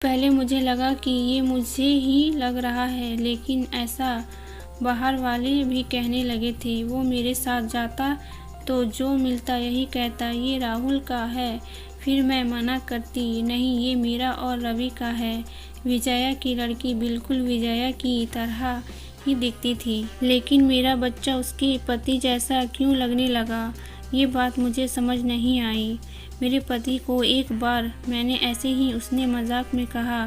पहले मुझे लगा कि ये मुझे ही लग रहा है, लेकिन ऐसा बाहर वाले भी कहने लगे थे। वो मेरे साथ जाता तो जो मिलता यही कहता ये राहुल का है। फिर मैं मना करती, नहीं ये मेरा और रवि का है। विजया की लड़की बिल्कुल विजया की तरह ही दिखती थी, लेकिन मेरा बच्चा उसके पति जैसा क्यों लगने लगा, ये बात मुझे समझ नहीं आई। मेरे पति को एक बार मैंने ऐसे ही उसने मजाक में कहा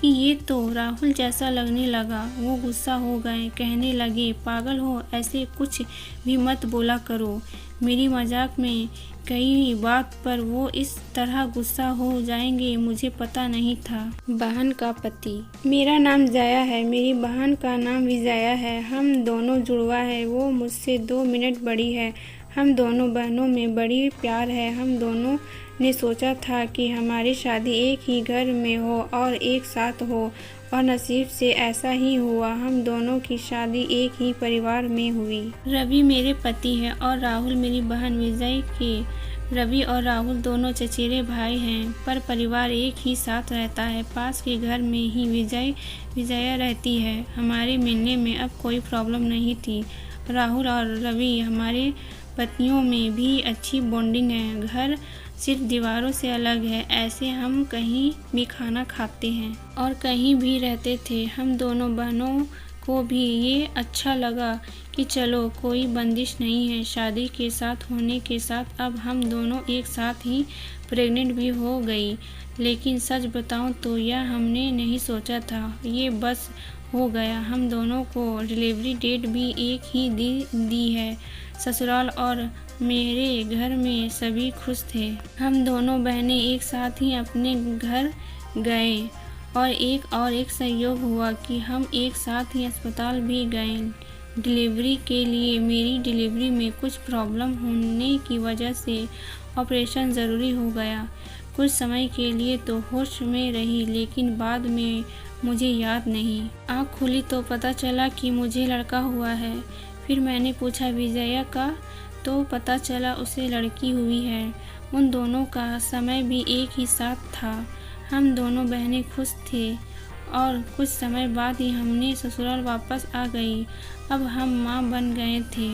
कि ये तो राहुल जैसा लगने लगा। वो गुस्सा हो गए, कहने लगे पागल हो, ऐसे कुछ भी मत बोला करो। मेरी मजाक में कई बात पर वो इस तरह गुस्सा हो जाएंगे मुझे पता नहीं था। बहन का पति, मेरा नाम जया है, मेरी बहन का नाम विजया है। हम दोनों जुड़वा है। वो मुझसे 2 मिनट बड़ी है। हम दोनों बहनों में बड़ी प्यार है। हम दोनों ने सोचा था कि हमारी शादी एक ही घर में हो और एक साथ हो, और नसीब से ऐसा ही हुआ। हम दोनों की शादी एक ही परिवार में हुई। रवि मेरे पति है और राहुल मेरी बहन विजय के। रवि और राहुल दोनों चचेरे भाई हैं, पर परिवार एक ही साथ रहता है। पास के घर में ही विजया रहती है। हमारे मिलने में अब कोई प्रॉब्लम नहीं थी। राहुल और रवि हमारे पत्नियों में भी अच्छी बॉन्डिंग है। घर सिर्फ दीवारों से अलग है। ऐसे हम कहीं भी खाना खाते हैं और कहीं भी रहते थे। हम दोनों बहनों को भी ये अच्छा लगा कि चलो कोई बंदिश नहीं है। शादी के साथ होने के साथ अब हम दोनों एक साथ ही प्रेग्नेंट भी हो गई। लेकिन सच बताऊं तो यह हमने नहीं सोचा था, ये बस हो गया। हम दोनों को डिलीवरी डेट भी एक ही दी है। ससुराल और मेरे घर में सभी खुश थे। हम दोनों बहनें एक साथ ही अपने घर गए और एक संयोग हुआ कि हम एक साथ ही अस्पताल भी गए डिलीवरी के लिए। मेरी डिलीवरी में कुछ प्रॉब्लम होने की वजह से ऑपरेशन ज़रूरी हो गया। कुछ समय के लिए तो होश में रही, लेकिन बाद में मुझे याद नहीं। आँख खुली तो पता चला कि मुझे लड़का हुआ है। फिर मैंने पूछा विजया का, तो पता चला उसे लड़की हुई है। उन दोनों का समय भी एक ही साथ था। हम दोनों बहनें खुश थे और कुछ समय बाद ही हमने ससुराल वापस आ गई। अब हम माँ बन गए थे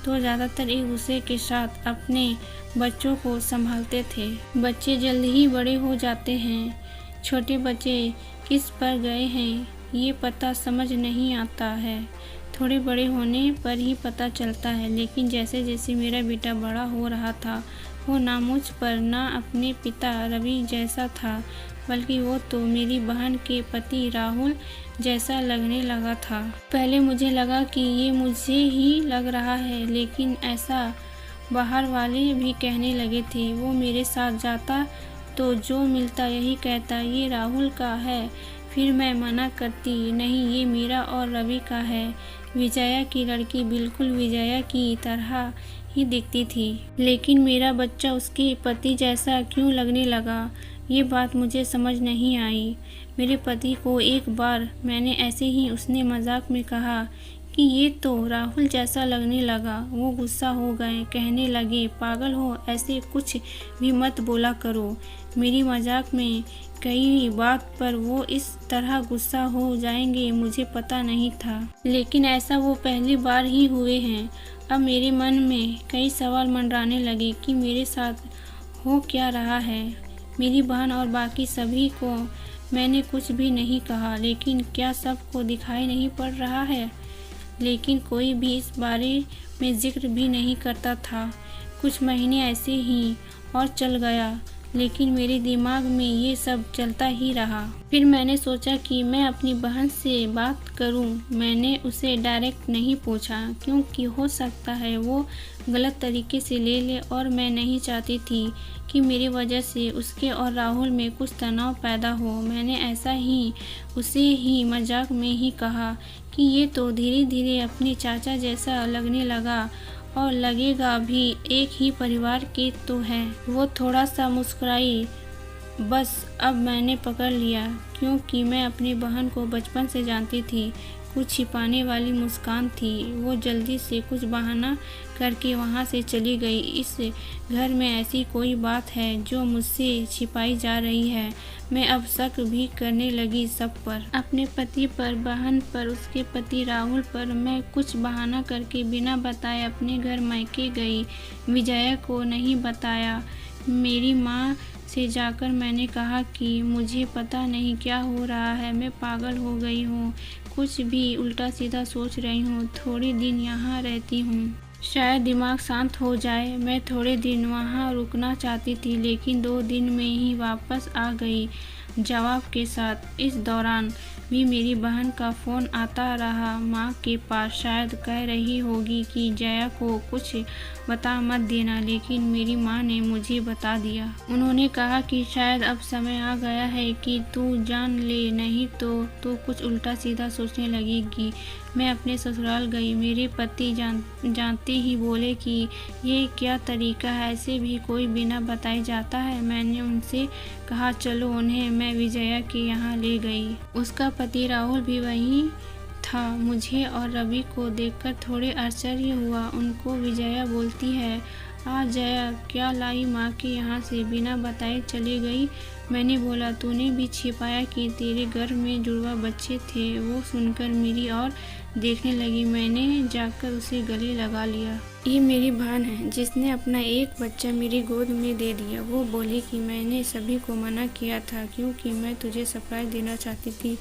तो ज़्यादातर एक दूसरे के साथ अपने बच्चों को संभालते थे। बच्चे जल्दी ही बड़े हो जाते हैं। छोटे बच्चे किस पर गए हैं ये पता समझ नहीं आता है। थोड़े बड़े होने पर ही पता चलता है। लेकिन जैसे जैसे मेरा बेटा बड़ा हो रहा था, वो ना मुझ पर ना अपने पिता रवि जैसा था, बल्कि वो तो मेरी बहन के पति राहुल जैसा लगने लगा था। पहले मुझे लगा कि ये मुझे ही लग रहा है, लेकिन ऐसा बाहर वाले भी कहने लगे थे। वो मेरे साथ जाता तो जो मिलता यही कहता ये राहुल का है। फिर मैं मना करती, नहीं ये मेरा और रवि का है। विजया की लड़की बिल्कुल विजया की तरह ही दिखती थी, लेकिन मेरा बच्चा उसके पति जैसा क्यों लगने लगा, ये बात मुझे समझ नहीं आई। मेरे पति को एक बार मैंने ऐसे ही उसने मजाक में कहा कि ये तो राहुल जैसा लगने लगा। वो गुस्सा हो गए, कहने लगे पागल हो, ऐसे कुछ भी मत बोला करो। मेरी मजाक में कई बात पर वो इस तरह गुस्सा हो जाएंगे मुझे पता नहीं था, लेकिन ऐसा वो पहली बार ही हुए हैं। अब मेरे मन में कई सवाल मंडराने लगे कि मेरे साथ हो क्या रहा है। मेरी बहन और बाकी सभी को मैंने कुछ भी नहीं कहा, लेकिन क्या सबको दिखाई नहीं पड़ रहा है? लेकिन कोई भी इस बारे में जिक्र भी नहीं करता था। कुछ महीने ऐसे ही और चल गया, लेकिन मेरे दिमाग में ये सब चलता ही रहा। फिर मैंने सोचा कि मैं अपनी बहन से बात करूं। मैंने उसे डायरेक्ट नहीं पूछा, क्योंकि हो सकता है वो गलत तरीके से ले ले, और मैं नहीं चाहती थी कि मेरी वजह से उसके और राहुल में कुछ तनाव पैदा हो। मैंने ऐसा ही उसे ही मजाक में ही कहा कि ये तो धीरे धीरे अपने चाचा जैसा लगने लगा और लगेगा भी, एक ही परिवार के तो हैं। वो थोड़ा सा मुस्कुराई। बस अब मैंने पकड़ लिया, क्योंकि मैं अपनी बहन को बचपन से जानती थी। कुछ छिपाने वाली मुस्कान थी। वो जल्दी से कुछ बहाना करके वहाँ से चली गई। इस घर में ऐसी कोई बात है जो मुझसे छिपाई जा रही है। मैं अब शक भी करने लगी सब पर, अपने पति पर, बहन पर, उसके पति राहुल पर। मैं कुछ बहाना करके बिना बताए अपने घर मायके गई। विजया को नहीं बताया। मेरी माँ से जाकर मैंने कहा कि मुझे पता नहीं क्या हो रहा है, मैं पागल हो गई हूँ, कुछ भी उल्टा सीधा सोच रही हूँ। थोड़े दिन यहाँ रहती हूँ, शायद दिमाग शांत हो जाए। मैं थोड़े दिन वहाँ रुकना चाहती थी, लेकिन 2 दिन में ही वापस आ गई जवाब के साथ। इस दौरान भी मेरी बहन का फ़ोन आता रहा माँ के पास। शायद कह रही होगी कि जया को कुछ बता मत देना, लेकिन मेरी माँ ने मुझे बता दिया। उन्होंने कहा कि शायद अब समय आ गया है कि तू जान ले, नहीं तो तू कुछ उल्टा सीधा सोचने लगेगी। मैं अपने ससुराल गई। मेरे पति जानते ही बोले कि ये क्या तरीका है, ऐसे भी कोई बिना बताए जाता है। मैंने उनसे कहा चलो, उन्हें मैं विजया के यहाँ ले गई। उसका पति राहुल भी वहीं था। मुझे और रवि को देखकर थोड़े आश्चर्य हुआ। उनको विजया बोलती है, आ जया, क्या लाई माँ के यहाँ से, बिना बताए चली गई। मैंने बोला, तूने भी छिपाया कि तेरे घर में जुड़वा बच्चे थे। वो सुनकर मेरी ओर देखने लगी। मैंने जाकर उसे गले लगा लिया। ये मेरी बहन है जिसने अपना एक बच्चा मेरी गोद में दे दिया। वो बोली कि मैंने सभी को मना किया था क्योंकि मैं तुझे सरप्राइज देना चाहती थी,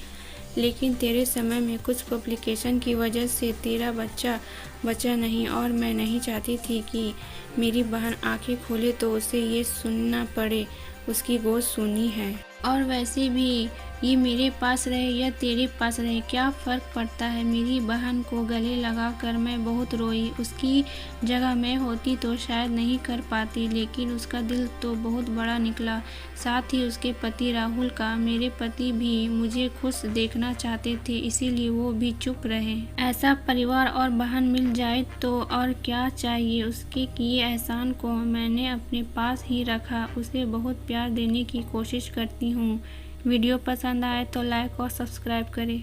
लेकिन तेरे समय में कुछ कॉम्प्लिकेशन की वजह से तेरा बच्चा बचा नहीं, और मैं नहीं चाहती थी कि मेरी बहन आंखें खोले तो उसे ये सुनना पड़े उसकी गोद सूनी है। और वैसे भी ये मेरे पास रहे या तेरे पास रहे, क्या फ़र्क पड़ता है। मेरी बहन को गले लगाकर मैं बहुत रोई। उसकी जगह मैं होती तो शायद नहीं कर पाती, लेकिन उसका दिल तो बहुत बड़ा निकला, साथ ही उसके पति राहुल का। मेरे पति भी मुझे खुश देखना चाहते थे, इसीलिए वो भी चुप रहे। ऐसा परिवार और बहन मिल जाए तो और क्या चाहिए। उसके किए एहसान को मैंने अपने पास ही रखा। उसे बहुत प्यार देने की कोशिश करती हूँ। वीडियो पसंद आए तो लाइक और सब्सक्राइब करें।